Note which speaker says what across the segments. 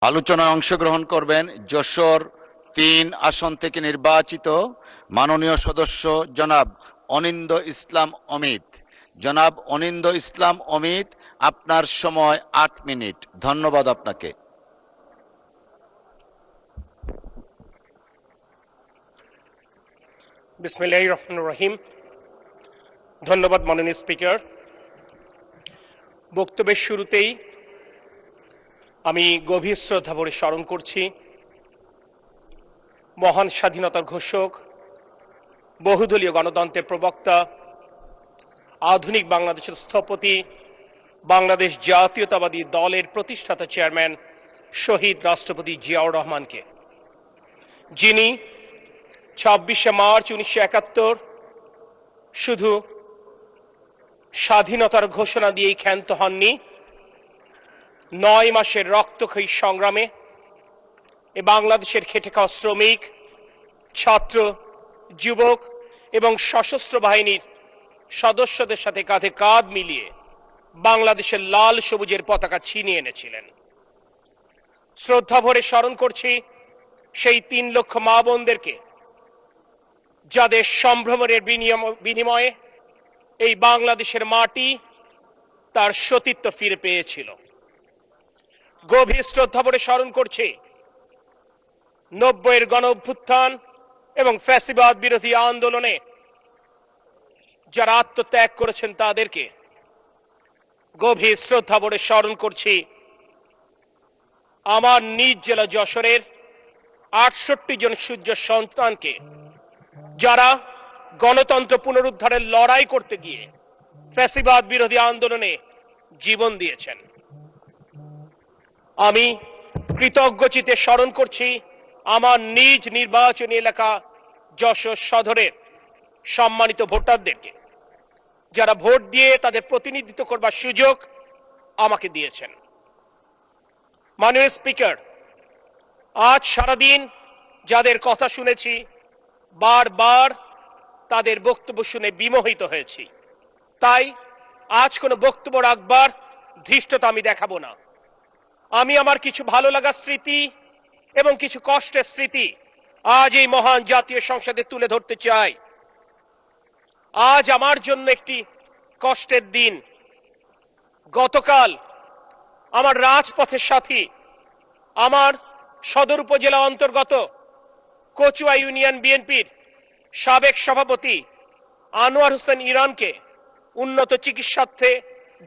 Speaker 1: আলোচনায় অংশগ্রহণ করবেন যশোর ৩ আসন থেকে নির্বাচিত মাননীয় সদস্য জনাব অনিন্দ ইসলাম অমিত। জনাব অনিন্দ ইসলাম অমিত, আপনার সময় ৮ মিনিট। ধন্যবাদ আপনাকে।
Speaker 2: বিসমিল্লাহির রহমানির রহিম। ধন্যবাদ মাননীয় স্পিকার। বক্তব্যের শুরুতেই আমি গভীর শ্রদ্ধা ভরে স্মরণ করছি মহান স্বাধীনতার ঘোষক, বহুদলীয় গণতন্ত্রের প্রবক্তা, আধুনিক বাংলাদেশের স্থপতি, বাংলাদেশ জাতীয়তাবাদী দলের প্রতিষ্ঠাতা চেয়ারম্যান শহীদ রাষ্ট্রপতি জিয়াউর রহমানকে, যিনি ২৬শে মার্চ ১৯৭১ শুধু স্বাধীনতার ঘোষণা দিয়েই ক্ষান্ত হননি, ৯ মাসের রক্তক্ষয়ী সংগ্রামে এ বাংলাদেশের খেটে খাওয়া শ্রমিক, ছাত্র, যুবক এবং সশস্ত্র বাহিনীর সদস্যদের সাথে কাঁধে কাঁধ মিলিয়ে বাংলাদেশের লাল সবুজের পতাকা ছিনিয়ে এনেছিলেন। শ্রদ্ধা ভরে স্মরণ করছি সেই ৩ লক্ষ মা বোনদেরকে, যাদের সম্ভ্রমের বিনিময়ে এই বাংলাদেশের মাটি তার সতীত্ব ফিরে পেয়েছিল। গভীর শ্রদ্ধা ভরে স্মরণ করছি ৯০-এর গণ অভ্যুত্থান এবং ফ্যাসিবাদ বিরোধী আন্দোলনে যারা আত্মত্যাগ করেছেন তাদেরকে। গভীর শ্রদ্ধা ভরে স্মরণ করছি আমার নিজ জেলা যশোরের ৬৮ জন সূর্য সন্তানকে, যারা গণতন্ত্র পুনরুদ্ধারের লড়াই করতে গিয়ে ফ্যাসিবাদ বিরোধী আন্দোলনে জীবন দিয়েছেন। আমি কৃতজ্ঞচিত্তে স্মরণ করছি আমার নিজ নির্বাচনী এলাকা যশোর সদরের সম্মানিত ভোটারদেরকে, যারা ভোট দিয়ে তাদের প্রতিনিধিত্ব করবার সুযোগ আমাকে দিয়েছেন। মাননীয় স্পিকার, আজ সারাদিন যাদের কথা শুনেছি, বারবার তাদের বক্তব্য শুনে বিমোহিত হয়েছি। তাই আজ কোনো বক্তব্য রাখবার ধৃষ্টতা আমি দেখাবো না। আমি আমার কিছু ভালো লাগার স্মৃতি এবং কিছু কষ্টের স্মৃতি আজ এই মহান জাতীয় সংসদে তুলে ধরতে চাই। আজ আমার জন্য একটি কষ্টের দিন। গতকাল আমার রাজপথের সাথী, আমার সদর উপজেলা অন্তর্গত কচুয়া ইউনিয়ন বিএনপির সাবেক সভাপতি আনোয়ার হোসেন ইরানকে উন্নত চিকিৎসার্থে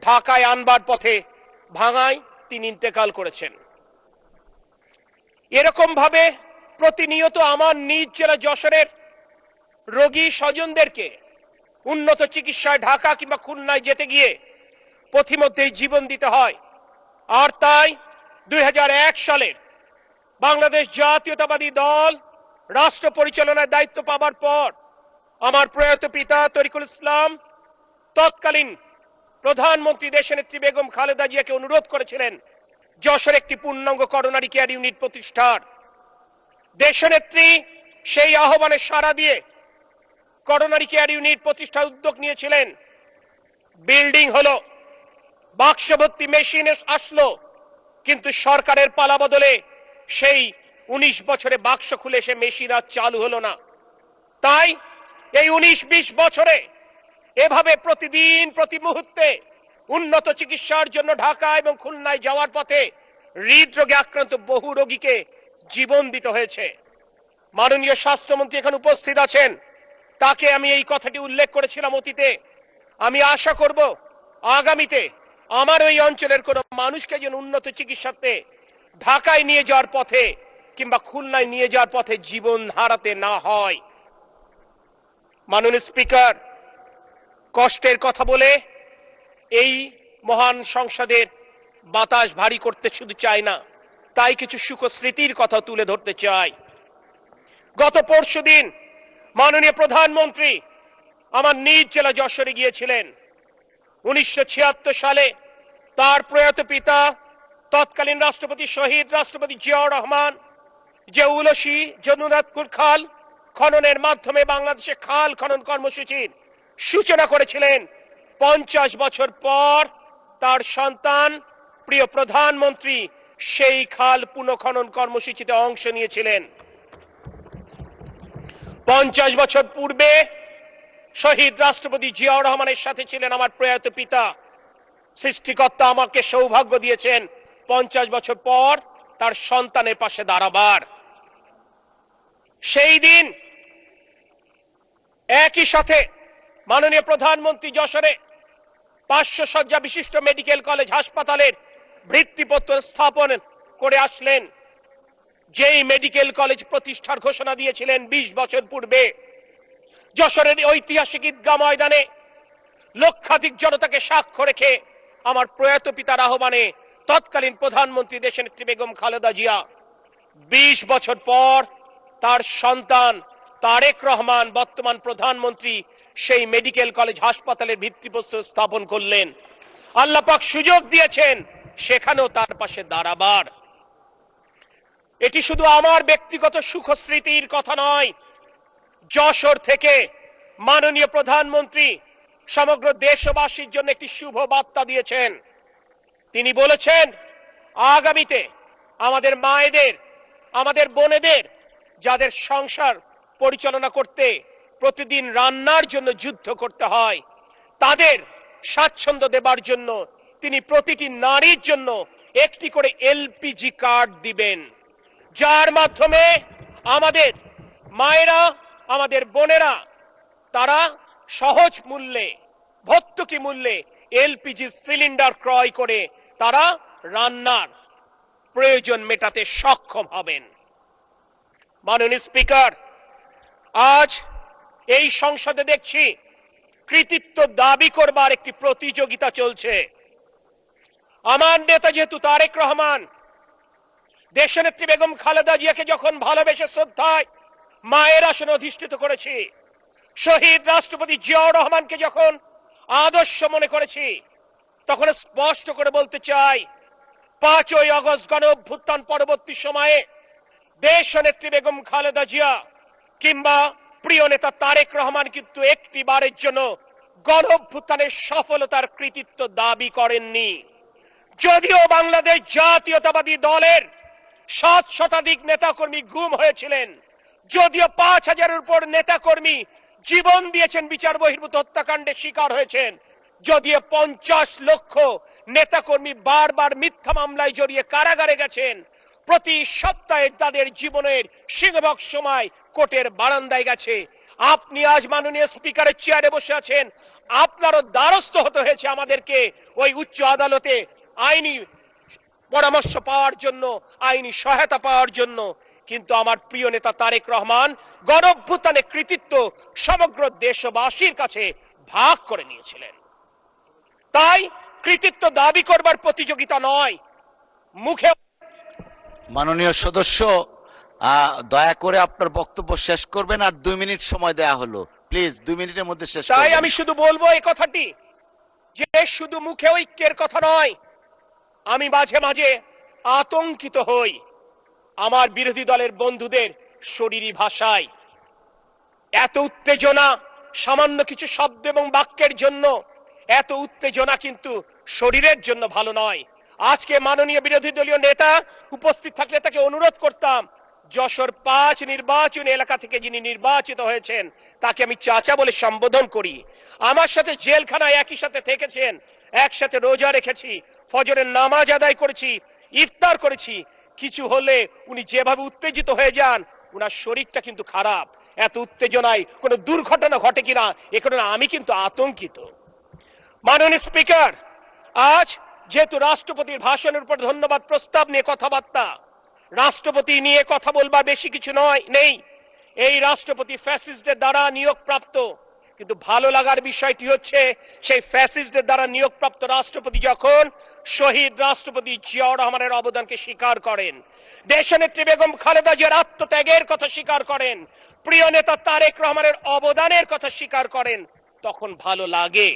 Speaker 2: ঢাকায় আনবার পথে ভাঙায় তিনি ইন্তেকাল করেছেন। এরকম ভাবে প্রতিনিয়ত আমার নিজ জেলা যশোরের রোগী স্বজনদেরকে উন্নত চিকিৎসায় ঢাকা কিংবা খুলনায় যেতে গিয়ে পথিমধ্যেই জীবন দিতে হয়। আর তাই ২০০১ সালের বাংলাদেশ জাতীয়তাবাদী দল রাষ্ট্র পরিচালনার দায়িত্ব পাবার পর আমার প্রয়াত পিতা তরিকুল ইসলাম তৎকালীন প্রধানমন্ত্রী দেশনেত্রী বেগম খালেদা জিয়াকে অনুরোধ করেছিলেন যশোর একটি পূর্ণাঙ্গ করোনারি কেয়ার ইউনিট প্রতিষ্ঠার। দেশনেত্রী সেই আহ্বানে সাড়া দিয়ে করোনারি কেয়ার ইউনিট প্রতিষ্ঠার উদ্যোগ নিয়েছিলেন। বিল্ডিং হলো, বাক্সভর্তি মেশিন আসলো, কিন্তু সরকারের পালা বদলে সেই ১৯ বছরে বাক্স খুলে সে মেশিন আর চালু হলো না। তাই এই ১৯-২০ বছরে এভাবে প্রতিদিন প্রতি মুহূর্তে উন্নত চিকিৎসার জন্য ঢাকা এবং খুলনায় যাওয়ার পথে হৃদরোগে আক্রান্ত বহু রোগীকে জীবন দিতে হয়েছে। মাননীয় স্বাস্থ্যমন্ত্রী এখানে উপস্থিত আছেন, তাকে আমি এই কথাটি উল্লেখ করেছিলাম অতীতে। আমি আশা করব আগামীতে আমার ওই অঞ্চলের কোন মানুষকে যেন উন্নত চিকিৎসাতে ঢাকায় নিয়ে যাওয়ার পথে কিংবা খুলনায় নিয়ে যাওয়ার পথে জীবন হারাতে না হয়। মাননীয় স্পিকার, কষ্টের কথা বলে এই মহান সংসদের বাতাস ভারী করতে শুধু চাই না, তাই কিছু সুখ স্মৃতির কথা তুলে ধরতে চাই। গত পরশুদিন মাননীয় প্রধানমন্ত্রী আমার নিজ জেলা যশোরে গিয়েছিলেন। ১৯৭৬ সালে তার প্রয়াত পিতা তৎকালীন রাষ্ট্রপতি শহীদ রাষ্ট্রপতি জিয়াউর রহমান যে উলসি যমুনাথপুর খাল খননের মাধ্যমে বাংলাদেশে খাল খনন কর্মসূচির সূচনা করেছিলেন। ৫০ বছর পর তার সন্তান প্রিয় প্রধানমন্ত্রী সেই খাল পুনঃখনন কর্মসূচিতে অংশ নিয়েছিলেন। 50 বছর পূর্বে শহীদ রাষ্ট্রপতি জিয়াউর রহমানের সাথে ছিলেন আমার প্রয়াত পিতা। সৃষ্টিকর্তা আমাকে সৌভাগ্য দিয়েছেন 50 বছর পর তার সন্তানের পাশে দাঁড়াবার। সেই দিন একই সাথে মাননীয় প্রধানমন্ত্রী যশোরে 500 শয্যা বিশিষ্ট মেডিকেল কলেজ হাসপাতালের ভিত্তিপ্রস্তর স্থাপন করে আসলেন। যেই মেডিকেল কলেজ প্রতিষ্ঠার ঘোষণা দিয়েছিলেন 20 বছর পূর্বে, যশোরের ঐতিহাসিক ঈদগাহ ময়দানে লক্ষাধিক জনতাকে সাক্ষ্য রেখে আমার প্রয়াত পিতার আহ্বানে তৎকালীন প্রধানমন্ত্রী দেশনেত্রী বেগম খালেদা জিয়া 20 বছর পর তার সন্তান তারেক রহমান বর্তমান প্রধানমন্ত্রী সেই মেডিকেল কলেজ হাসপাতালের ভিত্তিপ্রস্তর স্থাপন করলেন। আল্লাহ পাক সুযোগ দিয়েছেন সেখানেও তার পাশে দাঁড়াবার। এটি শুধু আমার ব্যক্তিগত সুখ স্মৃতির কথা নয়, যশোর থেকে মাননীয় প্রধানমন্ত্রী সমগ্র দেশবাসীর জন্য একটি শুভ বার্তা দিয়েছেন। তিনি বলেছেন আগামীতে আমাদের মায়েদের, আমাদের বোনেদের যাদের সংসার পরিচালনা করতে প্রতিদিন রান্নার জন্য যুদ্ধ করতে হয়, তাদের স্বাচ্ছন্দ্য দেবার জন্য তিনি প্রতিটি নারীর জন্য একটি করে এলপিজি কার্ড দিবেন, যার মাধ্যমে আমাদের মায়েরা, আমাদের বোনেরা তারা সহজ মূল্যে, ভর্তুকি মূল্যে এলপিজি সিলিন্ডার ক্রয় করে তারা রান্নার প্রয়োজন মেটাতে সক্ষম হবেন। মাননীয় স্পিকার, আজ এই সংসদে দেখছি কৃতিত্ব দাবি করবার একটি প্রতিযোগিতা চলছে। আমার নেতা যেহেতু তারেক রহমান দেশনেত্রী বেগম খালেদা জিয়াকে যখন ভালোবেসে শ্রদ্ধায় মায়ের আসনে অধিষ্ঠিত করেছি, শহীদ রাষ্ট্রপতি জিয়াউর রহমানকে যখন আদর্শ মনে করেছি, তখন স্পষ্ট করে বলতে চাই 5ই আগস্ট গণ অভ্যুত্থান পরবর্তী সময়ে দেশনেত্রী বেগম খালেদা জিয়া কিংবা প্রিয় নেতা তারেক রহমান কিন্তু একটি বারের জন্য গণ অভ্যুত্থানের সফলতার কৃতিত্ব দাবি করেননি। যদিও বাংলাদেশ জাতীয়তাবাদী দলের 7 শতাধিক নেতাকর্মী গুম হয়েছিলেন, যদিও 5000-এর উপর নেতাকর্মী জীবন দিয়েছেন, বিচার বহির্ভূত হত্যাকাণ্ডের শিকার হয়েছেন, যদিও 50 লক্ষ নেতাকর্মী বারবার মিথ্যা মামলায় জড়িয়ে কারাগারে গেছেন, প্রতি সপ্তাহে তাদের জীবনের সিংহভাগ সময় কোর্টের বারান্দায় গেছে। আপনি আজ মাননীয় স্পিকারের চেয়ারে বসে আছেন, আপনারও দ্বারস্থ হতে হয়েছে আমাদেরকে ওই উচ্চ আদালতে আইনি পরামর্শ পাওয়ার জন্য, আইনি সহায়তা পাওয়ার জন্য। কিন্তু আমার প্রিয় নেতা তারেক রহমান গণ অভ্যুত্থানের কৃতিত্ব সমগ্র দেশবাসীর কাছে ভাগ করে নিয়েছিলেন। তাই কৃতিত্ব দাবি করবার প্রতিযোগিতা নয়, মুখে।
Speaker 1: মাননীয় সদস্য, দয়া করে আপনার বক্তব্য শেষ করবেন, আর 2 মিনিট সময় দেয়া হলো, প্লিজ 2 মিনিটের মধ্যে শেষ করবেন।
Speaker 2: তাই আমি শুধু বলবো এই কথাটি যে শুধু মুখে ঐক্যের কথা নয়, আমি মাঝে মাঝে আতঙ্কিত হই আমার বিরোধী দলের বন্ধুদের শরীরী ভাষায়। এত উত্তেজনা সামান্য কিছু শব্দ এবং বাক্যের জন্য, এত উত্তেজনা কিন্তু শরীরের জন্য ভালো নয়। আজকে মাননীয় বিরোধী দলীয় নেতা উপস্থিত থাকলে তাকে অনুরোধ করতাম, যশোর 5 নির্বাচনী এলাকা থেকে যিনি নির্বাচিত হয়েছেন তাকে আমি চাচা বলে সম্বোধন করি। আমার সাথে জেলখানায় একই সাথে থেকেছেন, একসাথে রোজা রেখেছি, ফজরের নামাজ আদায় করেছি, ইফতার করেছি। কিছু হলে উনি যেভাবে উত্তেজিত হয়ে যান, উনার শরীরটা কিন্তু খারাপ। এত উত্তেজনায় কোনো দুর্ঘটনা ঘটে কিনা এ কারণে আমি কিন্তু আতঙ্কিত। মাননীয় স্পিকার, আজ যেহেতু রাষ্ট্রপতির ভাষণের উপর ধন্যবাদ প্রস্তাব নিয়ে কথাবার্তা, রাষ্ট্রপতি নিয়ে কথা বলবার বেশি কিছু নেই। এই রাষ্ট্রপতি ফ্যাসিস্টদের দ্বারা নিয়োগপ্রাপ্ত, কিন্তু ভালো লাগার বিষয়টি হচ্ছে সেই ফ্যাসিস্টদের দ্বারা নিয়োগপ্রাপ্ত রাষ্ট্রপতি যখন শহীদ রাষ্ট্রপতি জিয়াউর রহমানের অবদানকে স্বীকার করেন, দেশনেত্রী বেগম খালেদা জিয়ার আত্মত্যাগের কথা স্বীকার করেন, প্রিয় নেতা তারেক রহমানের অবদানের কথা স্বীকার করেন, তখন ভালো লাগে।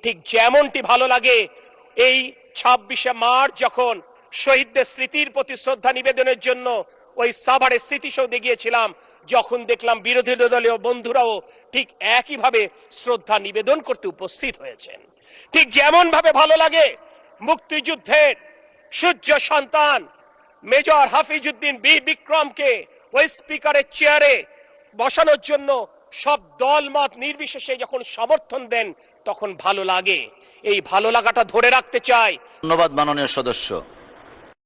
Speaker 2: ঠিক যেমনটি ভালো লাগে এই 26শে মার্চ যখন শহীদদের স্মৃতির প্রতি শ্রদ্ধা নিবেদনের জন্য ওই সাভারের স্মৃতিসৌধে গিয়েছিলাম, যখন দেখলাম বিরোধী দলীয় বন্ধুরাও ঠিক একইভাবে শ্রদ্ধা নিবেদন করতে উপস্থিত হয়েছেন। ঠিক যেমন ভাবে ভালো লাগে মুক্তিযুদ্ধের সূর্য সন্তান মেজর হাফিজউদ্দিন বি বিক্রমকে ওই স্পিকারের চেয়ারে বসানোর জন্য সব দলমত নির্বিশেষে যখন সমর্থন দেন তখন ভালো লাগে। এই ভালো লাগাটা ধরে রাখতে চাই।
Speaker 1: ধন্যবাদ মাননীয় সদস্য।